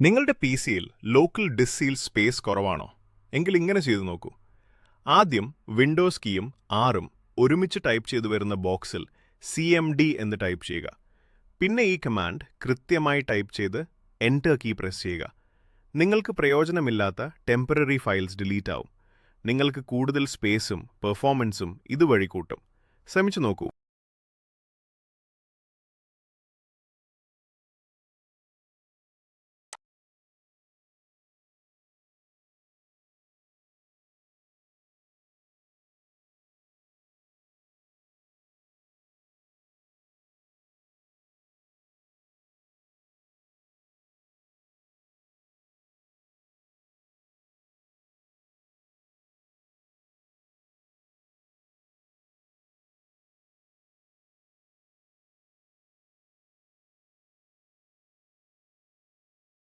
നിങ്ങളുടെ പി സിയിൽ local disk seal space കുറവാണോ? എങ്കിൽ ഇങ്ങനെ ചെയ്തു നോക്കൂ. ആദ്യം വിൻഡോസ് കീയും ആറും ഒരുമിച്ച് ടൈപ്പ് ചെയ്തു വരുന്ന ബോക്സിൽ CMD എന്ന് ടൈപ്പ് ചെയ്യുക. പിന്നെ ഈ കമാൻഡ് കൃത്യമായി ടൈപ്പ് ചെയ്ത് എൻ്റർ കീ പ്രസ് ചെയ്യുക. നിങ്ങൾക്ക് പ്രയോജനമില്ലാത്ത ടെമ്പററി ഫയൽസ് ഡിലീറ്റ് ആവും. നിങ്ങൾക്ക് കൂടുതൽ സ്പേസും പെർഫോമൻസും ഇതുവഴി കൂട്ടും. ശ്രമിച്ചു നോക്കൂ.